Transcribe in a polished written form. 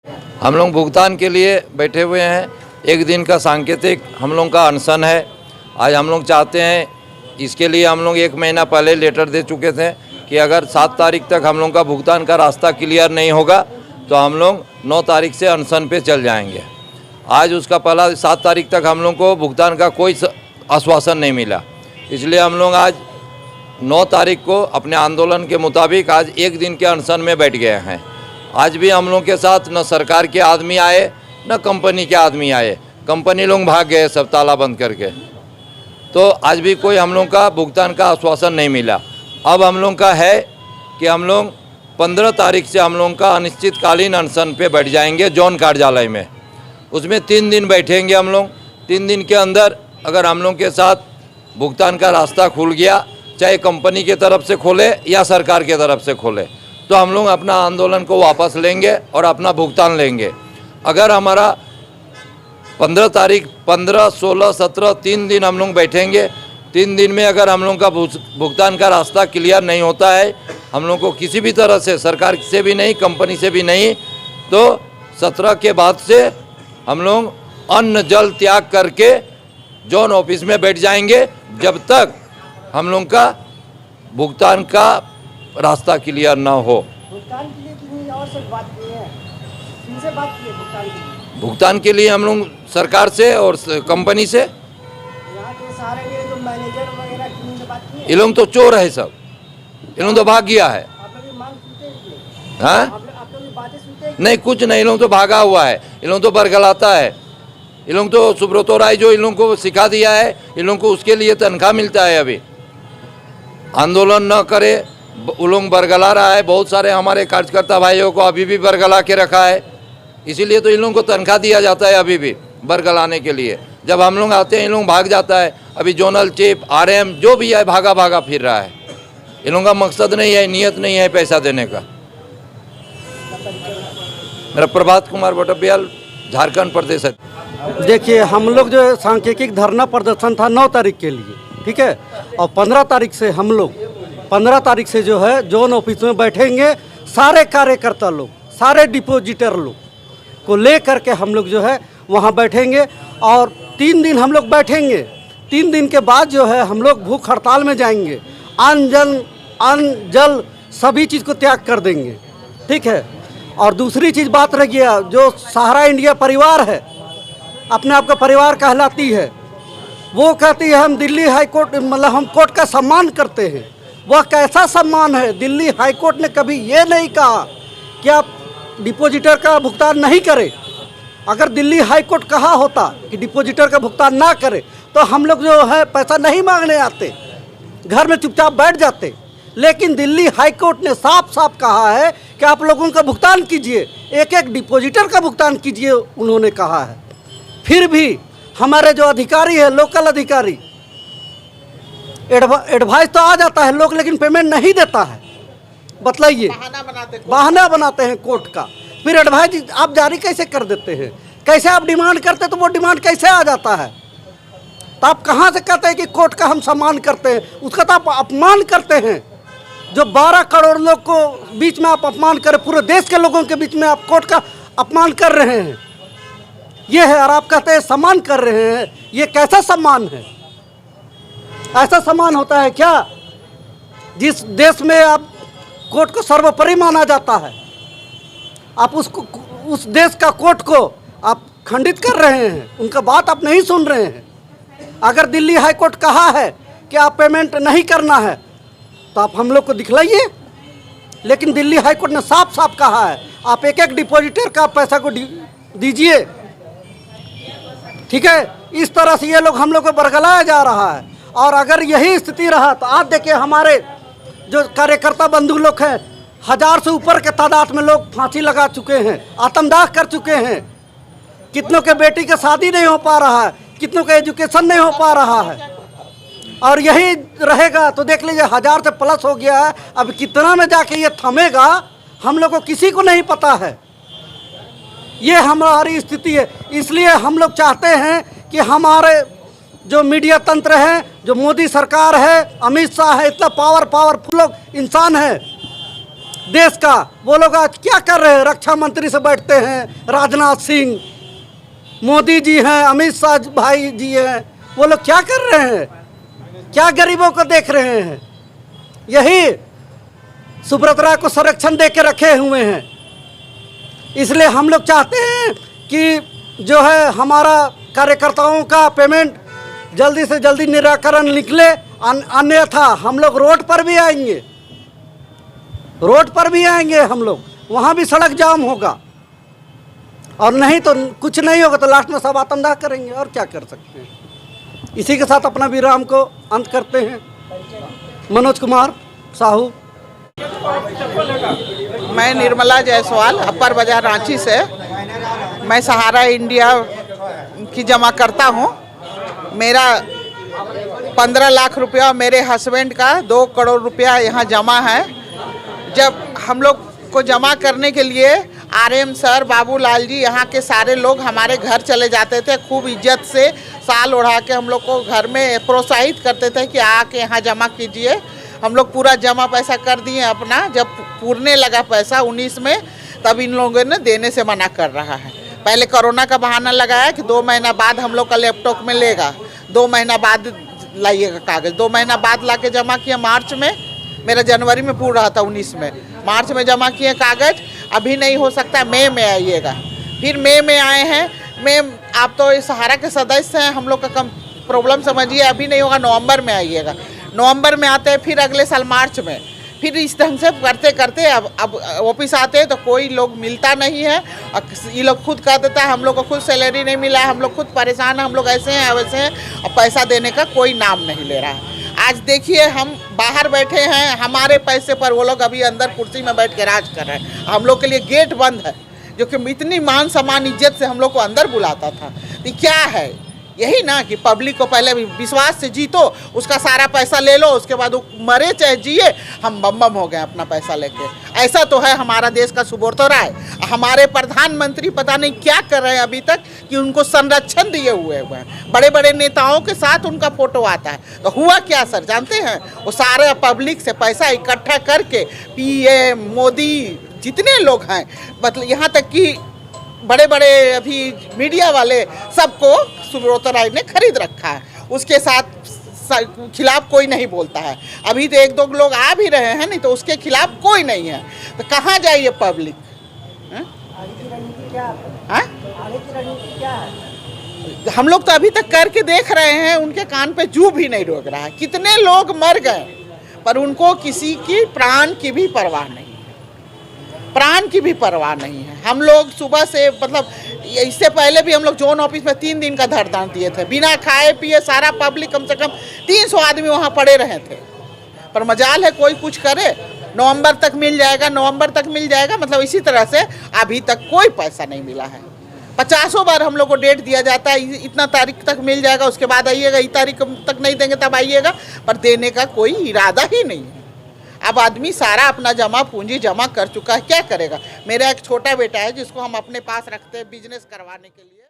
हम लोग भुगतान के लिए बैठे हुए हैं। एक दिन का सांकेतिक हम लोग का अनशन है। आज हम लोग चाहते हैं, इसके लिए हम लोग 1 महीना पहले लेटर दे चुके थे कि अगर 7 तारीख तक हम लोग का भुगतान का रास्ता क्लियर नहीं होगा तो हम लोग 9 तारीख से अनशन पे चल जाएंगे। आज उसका पहला 7 तारीख तक हम लोग को भुगतान का कोई आश्वासन नहीं मिला, इसलिए हम लोग आज 9 तारीख को अपने आंदोलन के मुताबिक आज 1 दिन के अनशन में बैठ गए हैं। आज भी हम लोग के साथ न सरकार के आदमी आए न कंपनी के आदमी आए। कंपनी लोग भाग गए सब ताला बंद करके। तो आज भी कोई हम लोग का भुगतान का आश्वासन नहीं मिला। अब हम लोग का है कि हम लोग 15 तारीख से हम लोग का अनिश्चितकालीन अनशन पे बैठ जाएंगे जोन कार्यालय में। उसमें 3 दिन बैठेंगे हम लोग। 3 दिन के अंदर अगर हम लोग के साथ भुगतान का रास्ता खुल गया, चाहे कंपनी के तरफ से खोले या सरकार के तरफ से खोले, तो हम लोग अपना आंदोलन को वापस लेंगे और अपना भुगतान लेंगे। अगर हमारा 15 तारीख 15, 16, 17 3 दिन हम लोग बैठेंगे। 3 दिन में अगर हम लोग का भुगतान का रास्ता क्लियर नहीं होता है, हम लोग को किसी भी तरह से, सरकार से भी नहीं, कंपनी से भी नहीं, तो 17 के बाद से हम लोग अन्न जल त्याग करके जोन ऑफिस में बैठ जाएंगे जब तक हम लोग का भुगतान का रास्ता क्लियर ना हो। भुगतान के लिए किसी और से बात की है? किनसे बात की है भुगतान के लिए? भुगतान के लिए हम लोग सरकार से और कंपनी से। यहाँ के सारे ये जो मैनेजर वगैरह किनसे बात की है? ये लोग तो चोर है सब, ये लोग तो भाग गया है। आप लोग ये मांग सुनते हैं? हाँ, आप लोग ये बातें सुनते हैं? नहीं कुछ नहीं, ये लोग तो भागा हुआ है। ये लोग तो बरगलाता है। ये लोग तो सुब्रतो राय जो इन लोगों को सिखा दिया है, इन लोगों को उसके लिए तनख्वाह मिलता है। अभी आंदोलन न करे वो लोग बरगला रहा है। बहुत सारे हमारे कार्यकर्ता भाइयों को अभी भी बरगला के रखा है, इसीलिए तो इन लोगों को तनख्वाह दिया जाता है अभी भी बरगलाने के लिए। जब हम लोग आते हैं इन लोग भाग जाता है। अभी जोनल चीफ RM जो भी है भागा भागा फिर रहा है। इन लोगों का मकसद नहीं है, नियत नहीं है पैसा देने का। मेरा प्रभात कुमार बटबियाल, झारखंड प्रदेश है। देखिए, हम लोग जो सांकेतिक धरना प्रदर्शन था 9 तारीख के लिए, ठीक है, और 15 तारीख से हम लोग 15 तारीख से जो है जोन ऑफिस में बैठेंगे। सारे कार्यकर्ता लोग, सारे डिपोजिटर लोग को ले करके हम लोग जो है वहाँ बैठेंगे और 3 दिन हम लोग बैठेंगे। 3 दिन के बाद जो है हम लोग भूख हड़ताल में जाएंगे। अन्न जल सभी चीज़ को त्याग कर देंगे, ठीक है। और दूसरी चीज़ बात रह गया, जो सहारा इंडिया परिवार है, अपने आप का परिवार कहलाती है, वो कहती है हम दिल्ली हाई कोर्ट, मतलब हम कोर्ट का सम्मान करते हैं। वह कैसा सम्मान है? दिल्ली हाई कोर्ट ने कभी ये नहीं कहा कि आप डिपॉजिटर का भुगतान नहीं करें। अगर दिल्ली हाई कोर्ट कहा होता कि डिपॉजिटर का भुगतान ना करे तो हम लोग जो है पैसा नहीं मांगने आते, घर में चुपचाप बैठ जाते। लेकिन दिल्ली हाई कोर्ट ने साफ साफ कहा है कि आप लोगों का भुगतान कीजिए, एक एक डिपॉजिटर का भुगतान कीजिए, उन्होंने कहा है। फिर भी हमारे जो अधिकारी है, लोकल अधिकारी, एडवाइस तो आ जाता है लोग, लेकिन पेमेंट नहीं देता है। बतलाइए, बहाना बनाते हैं कोर्ट का। फिर एडवाइस आप जारी कैसे कर देते हैं? कैसे आप डिमांड करते तो वो डिमांड कैसे आ जाता है? तो आप कहाँ से कहते हैं कि कोर्ट का हम सम्मान करते हैं? उसका तो आप अपमान करते हैं। जो 12 करोड़ लोग को बीच में आप अपमान करें, पूरे देश के लोगों के बीच में आप कोर्ट का अपमान कर रहे हैं, ये है। और आप कहते हैं सम्मान कर रहे हैं, ये कैसा सम्मान है? ऐसा सम्मान होता है क्या? जिस देश में आप कोर्ट को सर्वोपरि माना जाता है, आप उस देश का कोर्ट को आप खंडित कर रहे हैं, उनका बात आप नहीं सुन रहे हैं। अगर दिल्ली हाई कोर्ट कहा है कि आप पेमेंट नहीं करना है तो आप हम लोग को दिखलाइए। लेकिन दिल्ली हाई कोर्ट ने साफ साफ कहा है आप एक एक डिपॉजिटर का पैसा को दीजिए, ठीक है। इस तरह से ये लोग हम लोग को बरगलाया जा रहा है। और अगर यही स्थिति रहा तो आज देखिए, हमारे जो कार्यकर्ता बंधु लोग हैं, 1000 से ऊपर के तादाद में लोग फांसी लगा चुके हैं, आत्मदाह कर चुके हैं। कितनों के बेटी का शादी नहीं हो पा रहा है, कितनों का एजुकेशन नहीं हो पा रहा है। और यही रहेगा तो देख लीजिए 1000 से प्लस हो गया है। अब कितना में जाके ये थमेगा हम लोग को किसी को नहीं पता है। ये हमारी स्थिति है। इसलिए हम लोग चाहते हैं कि हमारे जो मीडिया तंत्र है, जो मोदी सरकार है, अमित शाह है, इतना पावरफुल लोग इंसान है, देश का। वो लोग आज क्या कर रहे हैं? रक्षा मंत्री से बैठते हैं, राजनाथ सिंह, मोदी जी हैं, अमित शाह भाई जी हैं, वो लोग क्या कर रहे हैं? क्या गरीबों को देख रहे हैं? यही सुब्रत राय को संरक्षण दे के रखे हुए हैं। इसलिए हम लोग चाहते हैं कि जो है हमारा कार्यकर्ताओं का पेमेंट जल्दी से जल्दी निराकरण निकले, अन्यथा हम लोग रोड पर भी आएंगे, रोड पर भी आएंगे हम लोग, वहाँ भी सड़क जाम होगा, और नहीं तो कुछ नहीं होगा तो लास्ट में सब आत्मदाह करेंगे, और क्या कर सकते हैं। इसी के साथ अपना विराम को अंत करते हैं। मनोज कुमार साहू। मैं निर्मला जायसवाल, अपर बाजार रांची से। मैं सहारा इंडिया की जमा करता हूँ। मेरा 15 लाख रुपया, मेरे हस्बैंड का 2 करोड़ रुपया यहाँ जमा है। जब हम लोग को जमा करने के लिए आरएम सर, बाबूलाल जी, यहाँ के सारे लोग हमारे घर चले जाते थे, खूब इज्जत से साल ओढ़ा के हम लोग को घर में प्रोत्साहित करते थे कि आके यहाँ जमा कीजिए। हम लोग पूरा जमा पैसा कर दिए अपना। जब पूरने लगा पैसा 19 में, तब इन लोगों ने देने से मना कर रहा है। पहले कोरोना का बहाना लगाया कि 2 महीना बाद हम लोग का लैपटॉप में लेगा, 2 महीना बाद लाइएगा कागज़। 2 महीना बाद ला के जमा किया मार्च में। मेरा जनवरी में पूरा रहा था 19 में, मार्च में जमा किए कागज़। अभी नहीं हो सकता, मई में आइएगा। फिर मई में आए हैं। मई, आप तो इस सहारा के सदस्य हैं, हम लोग का कम प्रॉब्लम समझिए। अभी नहीं होगा, नवंबर में आइएगा। नवंबर में आते हैं, फिर अगले साल मार्च में। फिर इस ढंग से करते करते अब ऑफिस आते हैं तो कोई लोग मिलता नहीं है। ये लोग खुद कह देता है हम लोग को खुद सैलरी नहीं मिला है, हम लोग खुद परेशान हैं, हम लोग ऐसे हैं वैसे हैं, और पैसा देने का कोई नाम नहीं ले रहा है। आज देखिए, हम बाहर बैठे हैं, हमारे पैसे पर वो लोग अभी अंदर कुर्सी में बैठ के राज कर रहे हैं। हम लोग के लिए गेट बंद है, जो कि इतनी मान सम्मान इज्जत से हम लोग को अंदर बुलाता था। तो क्या है यही ना कि पब्लिक को पहले विश्वास से जीतो, उसका सारा पैसा ले लो, उसके बाद वो मरे चाहे जिए, हम बम बम हो गए अपना पैसा लेके। ऐसा तो है हमारा देश का सुब्रत राय। हमारे प्रधानमंत्री पता नहीं क्या कर रहे हैं अभी तक कि उनको संरक्षण दिए हुए हैं। बड़े बड़े नेताओं के साथ उनका फोटो आता है। तो हुआ क्या सर जानते हैं? वो सारे पब्लिक से पैसा इकट्ठा करके पीएम मोदी जितने लोग हैं, मतलब यहाँ तक कि बड़े बड़े अभी मीडिया वाले, सबको सुब्रत राय ने खरीद रखा है। उसके साथ खिलाफ कोई नहीं बोलता है। अभी तो 1-2 लोग आ भी रहे हैं, नहीं तो उसके खिलाफ कोई नहीं है। तो कहाँ जाइए पब्लिक? आगे की रणनीति क्या है? हाँ, आगे की रणनीति क्या है? हम लोग तो अभी तक करके देख रहे हैं, उनके कान पे जू भी नहीं रोक रहा है। कितने लोग मर गए, पर उनको किसी की प्राण की भी परवाह नहीं, प्राण की भी परवाह नहीं है। हम लोग सुबह से, मतलब इससे पहले भी हम लोग जोन ऑफिस में 3 दिन का धरना दिए थे, बिना खाए पिए। सारा पब्लिक, कम से कम 300 आदमी वहाँ पड़े रहे थे। पर मजाल है कोई कुछ करे। नवंबर तक मिल जाएगा, नवंबर तक मिल जाएगा, मतलब इसी तरह से अभी तक कोई पैसा नहीं मिला है। 50 बार हम लोग को डेट दिया जाता है, इतना तारीख तक मिल जाएगा, उसके बाद आइएगा, इस तारीख तक नहीं देंगे तब आइएगा, पर देने का कोई इरादा ही नहीं है। अब आदमी सारा अपना जमा पूंजी जमा कर चुका है, क्या करेगा? मेरा एक छोटा बेटा है जिसको हम अपने पास रखते हैं बिजनेस करवाने के लिए।